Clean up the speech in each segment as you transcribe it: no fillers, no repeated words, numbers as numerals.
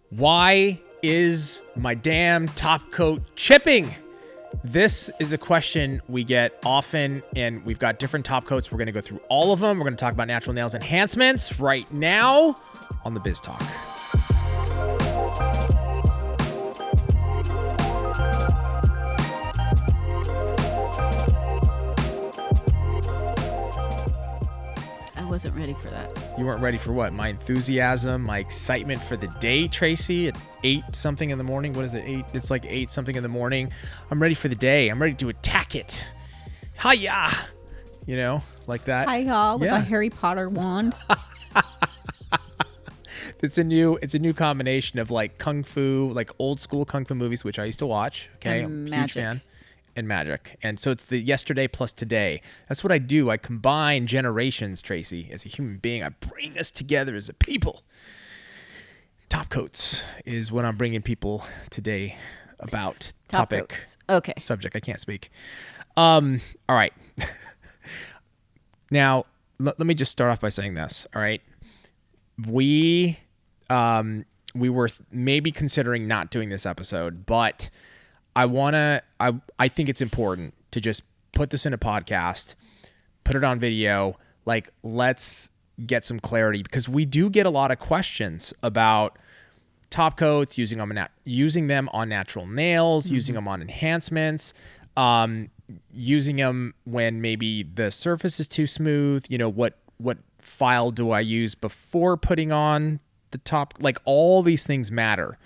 Why is my damn top coat chipping? This is a question we get often, and we've got different top coats. We're going to go through all of them. We're going to talk about natural nails enhancements right now on the Biz Talk. I wasn't ready for that. You weren't ready for what? My enthusiasm, my excitement for the day, Tracy, at 8 something in the morning. What is it? 8? It's like 8 something in the morning. I'm ready for the day. I'm ready to attack it. Hiya! You know, like that. Hi-ya with a Harry Potter wand. It's a new combination of like kung fu, like old school kung fu movies, which I used to watch. Okay, I'm a huge fan. And magic. And so it's the yesterday plus today. That's what I do. I combine generations, Tracy. As a human being, I bring us together as a people. Top coats is what I'm bringing people today about. Top topic. coats. Okay. Subject. I can't speak. All right. Now, let me just start off by saying this. All right. We were maybe considering not doing this episode, but I think it's important to just put this in a podcast, put it on video. Like, let's get some clarity, because we do get a lot of questions about top coats, using them on natural nails, using them on enhancements, using them when maybe the surface is too smooth. You know, what file do I use before putting on the top? Like, all these things matter.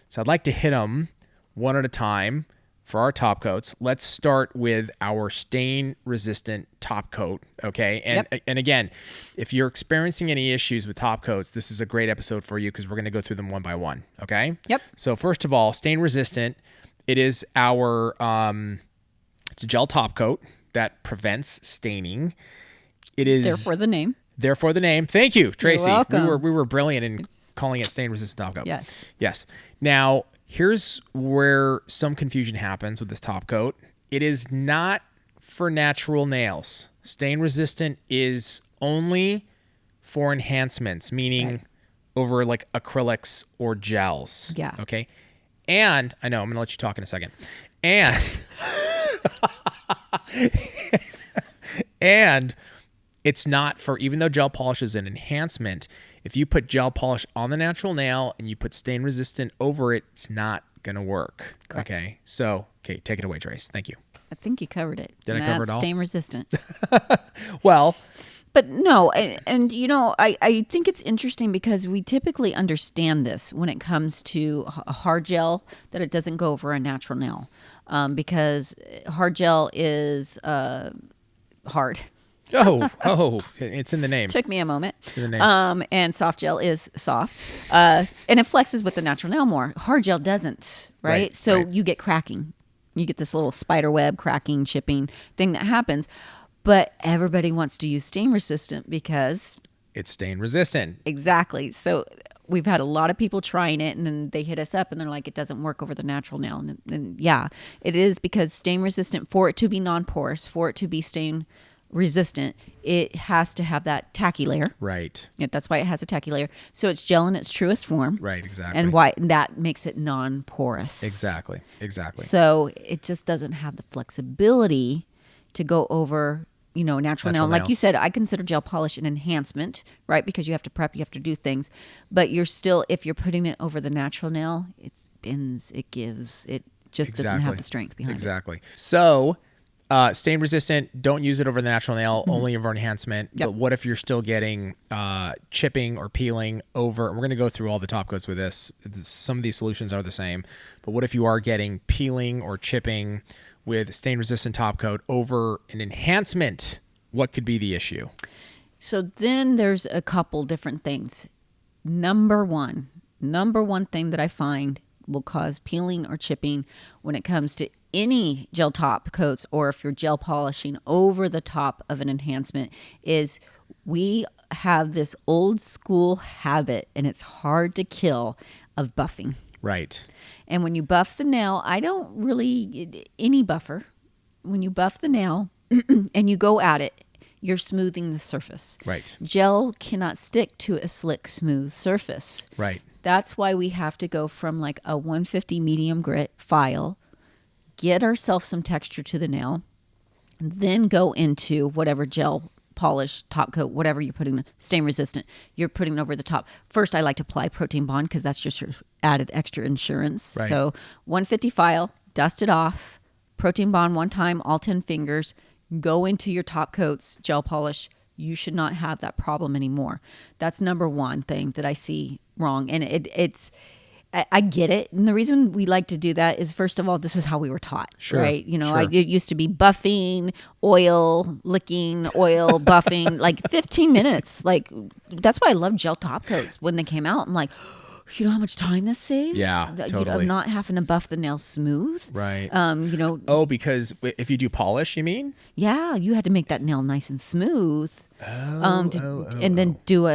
So I'd like to hit them one at a time for our top coats. Let's start with our stain resistant top coat. Okay. And again, if you're experiencing any issues with top coats, this is a great episode for you, because we're going to go through them one by one. Okay. Yep. So first of all, stain resistant, it is our, it's a gel top coat that prevents staining. It is Therefore the name. Thank you, Tracy. You're welcome. We were brilliant in calling it stain resistant top coat. Yes. Yes. Now, here's where some confusion happens with this top coat. It is not for natural nails. Stain resistant is only for enhancements, meaning over like acrylics or gels. Yeah. Okay. And I know I'm going to let you talk in a second. And and it's not for, even though gel polish is an enhancement, if you put gel polish on the natural nail and you put stain resistant over it, it's not going to work. Correct. Okay. So, take it away, Trace. Thank you. I think you covered it. Did I cover it all? Stain resistant. Well, but no, and you know, I think it's interesting because we typically understand this when it comes to a hard gel, that it doesn't go over a natural nail, because hard gel is hard. Oh, it's in the name. Took me a moment. It's in the name. And soft gel is soft, and it flexes with the natural nail more. Hard gel doesn't, right? So you get cracking. You get this little spider web cracking, chipping thing that happens. But everybody wants to use stain resistant because it's stain resistant. Exactly. So we've had a lot of people trying it, and then they hit us up and they're like, it doesn't work over the natural nail. And yeah, it is, because stain resistant, for it to be non-porous, for it to be stain resistant, it has to have that tacky layer. Right. That's why it has a tacky layer. So it's gel in its truest form. Right, exactly. And why that makes it non-porous. Exactly. So it just doesn't have the flexibility to go over, natural nail. Like you said, I consider gel polish an enhancement, right? Because you have to prep, you have to do things. But you're still, if you're putting it over the natural nail, it bends, it gives, it just doesn't have the strength behind it. Exactly. So stain resistant, don't use it over the natural nail, only over enhancement. Yep. But what if you're still getting chipping or peeling over? We're going to go through all the top coats with this. Some of these solutions are the same. But what if you are getting peeling or chipping with stain resistant top coat over an enhancement? What could be the issue? So then there's a couple different things. Number one thing that I find will cause peeling or chipping when it comes to any gel top coats, or if you're gel polishing over the top of an enhancement, is we have this old school habit, and it's hard to kill, of buffing. Right. And when you buff the nail, any buffer, when you buff the nail and you go at it, you're smoothing the surface. Right. Gel cannot stick to a slick, smooth surface. Right. That's why we have to go from like a 150 medium grit file, get ourselves some texture to the nail, then go into whatever gel polish, top coat, whatever you're putting, stain resistant, you're putting over the top. First, I like to apply protein bond because that's just your added extra insurance. Right. So 150 file, dust it off, protein bond one time, all 10 fingers, go into your top coats, gel polish. You should not have that problem anymore. That's number one thing that I see wrong. And I get it. And the reason we like to do that is, first of all, this is how we were taught, Sure, right? You know, sure. it used to be buffing, oil, licking, oil, buffing, like 15 minutes. Like, that's why I love gel top coats when they came out. I'm like, you know how much time this saves? Yeah, You know, totally. not having to buff the nail smooth. Right. You know, Oh, because if you do polish, you mean? yeah, you had to make that nail nice and smooth. And then do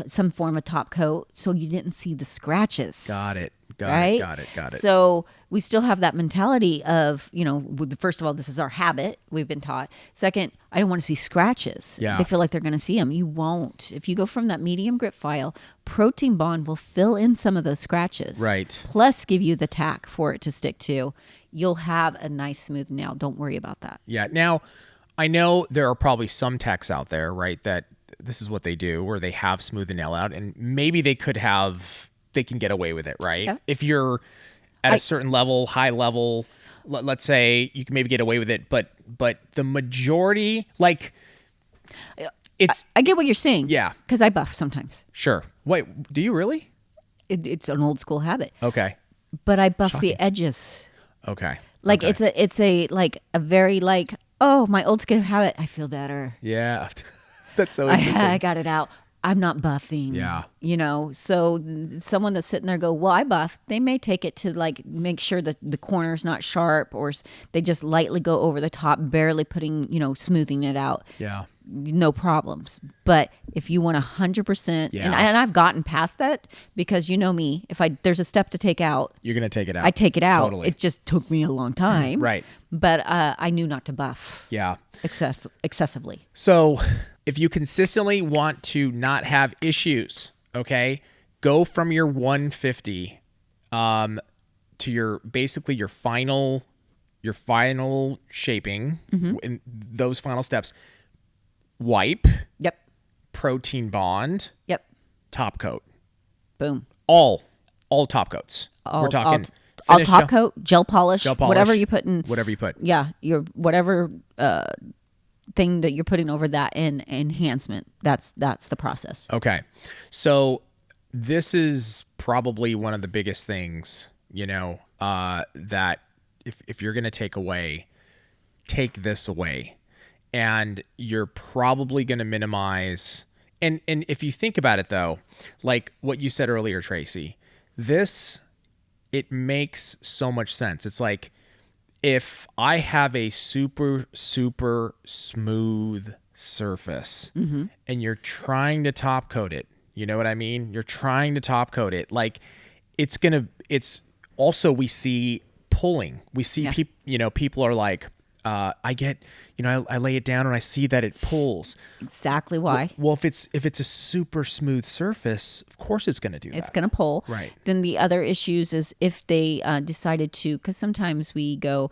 some form of top coat so you didn't see the scratches. Got it. Right? Got it. So we still have that mentality of, you know, first of all, this is our habit. We've been taught. Second, I don't want to see scratches. Yeah. They feel like they're going to see them. You won't. If you go from that medium grit file, protein bond will fill in some of those scratches. Right. Plus give you the tack for it to stick to. You'll have a nice smooth nail. Don't worry about that. Yeah. Now, I know there are probably some techs out there, right, that this is what they do, where they have smooth the nail out, and maybe they can get away with it, right? Yeah. If you're at a certain level, high level, let's say you can maybe get away with it, but the majority, like, it's I get what you're saying. Yeah. Because I buff sometimes. sure. Wait, do you really? It's an old school habit. Okay. But I buff Shocking. the edges. Okay. Like Okay. it's a like a very like, oh, my old school habit. I feel better. Yeah. That's so interesting. I got it out. I'm not buffing. Yeah. You know, so someone that's sitting there go, well, I buff. They may take it to like make sure that the corner's not sharp, or they just lightly go over the top, barely putting, you know, smoothing it out. Yeah. No problems. But if you want 100%, Yeah. and I've gotten past that because you know me, if there's a step to take out, You're going to take it out. I take it out. Totally. It just took me a long time. Right. But I knew not to buff Yeah. excessively. So if you consistently want to not have issues, okay, go from your 150 to your basically your final shaping in those final steps. Wipe, Yep. protein bond, Yep. top coat. Boom. All top coats. We're talking all finish top gel- coat, gel polish, whatever you put in. Whatever you put. Yeah, your whatever thing that you're putting over that in enhancement. That's the process. Okay. So this is probably one of the biggest things, you know, that if you're going to take this away, and you're probably going to minimize. And if you think about it though, like what you said earlier, Tracy, it makes so much sense. It's like, if I have a super, super smooth surface and you're trying to top coat it, you know what I mean? You're trying to top coat it. Like, it's also, we see pulling. We see people are like, I lay it down and I see that it pulls. Exactly why. Well, if it's a super smooth surface, of course it's going to do that. It's going to pull. Right. Then the other issues is if they decided to, because sometimes we go,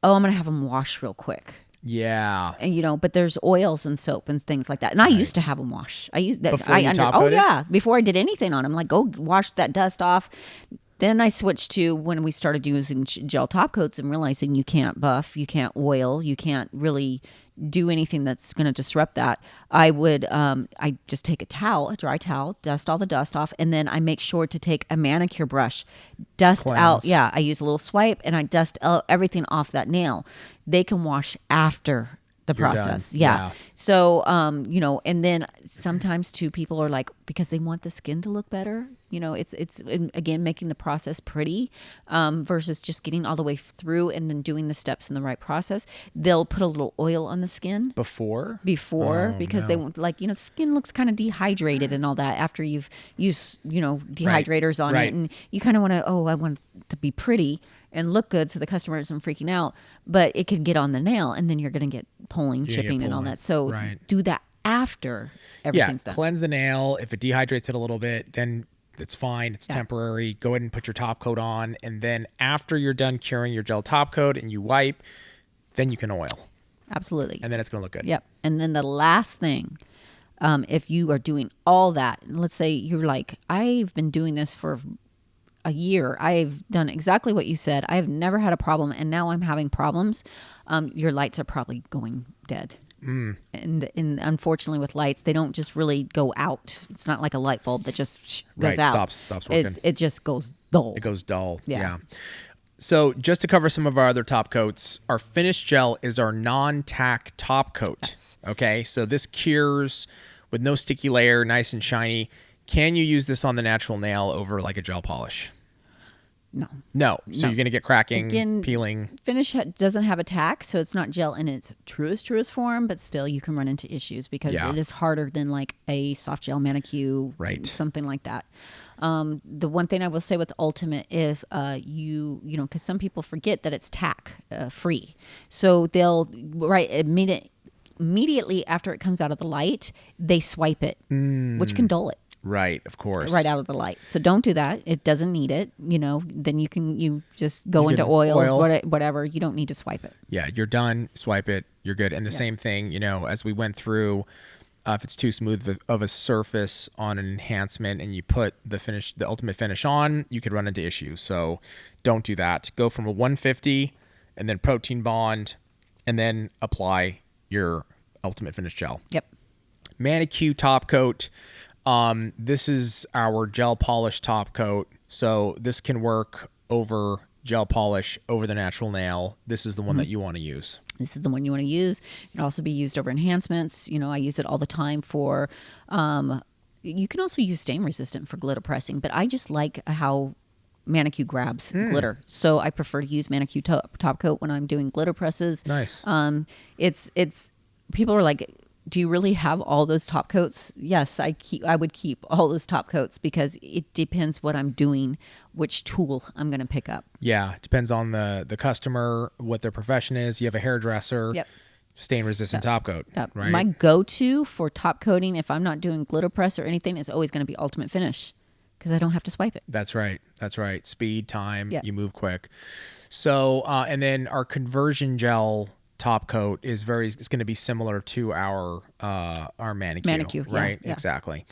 oh, I'm going to have them wash real quick. Yeah. And, you know, but there's oils and soap and things like that. And I used to have them wash. I used that. Before you top coat it? Yeah. Before I did anything on them, like, go wash that dust off. Then I switched to when we started using gel top coats and realizing you can't buff, you can't oil, you can't really do anything that's going to disrupt that. I would, I just take a dry towel, dust all the dust off, and then I make sure to take a manicure brush, dust out. Cleanse. Yeah, I use a little swipe and I dust everything off that nail. They can wash after the You're process. done. Yeah. Yeah. So, you know, and then sometimes too, people are like, because they want the skin to look better, It's again making the process pretty versus just getting all the way through and then doing the steps in the right process. They'll put a little oil on the skin before because they want, like, the skin looks kind of dehydrated and all that after you've used dehydrators on it, and you kind of want to, I want it to be pretty and look good so the customer isn't freaking out, but it could get on the nail and then you're going to get pulling, chipping, and all that. So do that after everything's done. Cleanse the nail. If it dehydrates it a little bit, then it's fine. It's temporary. Go ahead and put your top coat on. And then after you're done curing your gel top coat and you wipe, then you can oil. Absolutely. And then it's going to look good. Yep. And then the last thing, if you are doing all that, let's say you're like, I've been doing this for a year. I've done exactly what you said. I've never had a problem. And now I'm having problems. Your lights are probably going dead. And unfortunately with lights, they don't just really go out. It's not like a light bulb that just goes out. Stops working. It just goes dull. It goes dull. Yeah. So just to cover some of our other top coats, our finish gel is our non-tack top coat. Yes. Okay. So this cures with no sticky layer, nice and shiny. Can you use this on the natural nail over like a gel polish? No. So you're going to get cracking, peeling. Finish doesn't have a tack, so it's not gel in its truest form, but still you can run into issues because it is harder than like a soft gel ManiQ, something like that. The one thing I will say with Ultimate, if because some people forget that it's tack free, so they'll immediately after it comes out of the light, they swipe it, which can dull it. Right, of course. Right out of the light. So don't do that. It doesn't need it. Then you just go into oil, whatever. You don't need to swipe it. Yeah, you're done. Swipe it. You're good. And the same thing, as we went through, if it's too smooth of a surface on an enhancement and you put the ultimate finish on, you could run into issues. So don't do that. Go from a 150 and then protein bond and then apply your ultimate finish gel. Yep. ManiQ Top Coat. This is our gel polish top coat. So this can work over gel polish over the natural nail. This is the one that you want to use. This is the one you want to use. It can also be used over enhancements. I use it all the time for, you can also use stain resistant for glitter pressing, but I just like how ManiQ grabs glitter. So I prefer to use ManiQ top coat when I'm doing glitter presses. Nice. It's people are like, do you really have all those top coats? Yes, I would keep all those top coats because it depends what I'm doing, which tool I'm going to pick up. Yeah, it depends on the customer, what their profession is. You have a hairdresser, stain resistant top coat, right? My go-to for top coating, if I'm not doing glitter press or anything, is always going to be Ultimate Finish because I don't have to swipe it. That's right. Speed, time, you move quick. So, and then our conversion gel top coat is going to be similar to our ManiQ, right? Yeah. Exactly.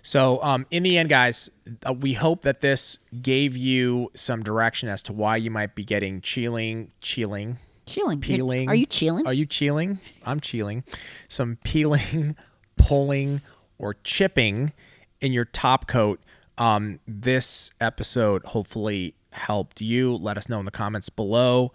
So in the end, guys, we hope that this gave you some direction as to why you might be getting peeling. Are you chilling? I'm chilling. Some peeling, pulling, or chipping in your top coat. This episode hopefully helped you. Let us know in the comments below.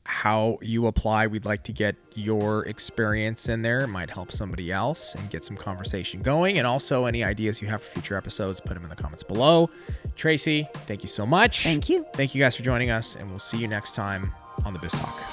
How you apply. We'd like to get your experience in there. It might help somebody else and get some conversation going. And also any ideas you have for future episodes, put them in the comments below. Tracey, thank you so much. Thank you. Thank you guys for joining us, and we'll see you next time on the Biz Talk.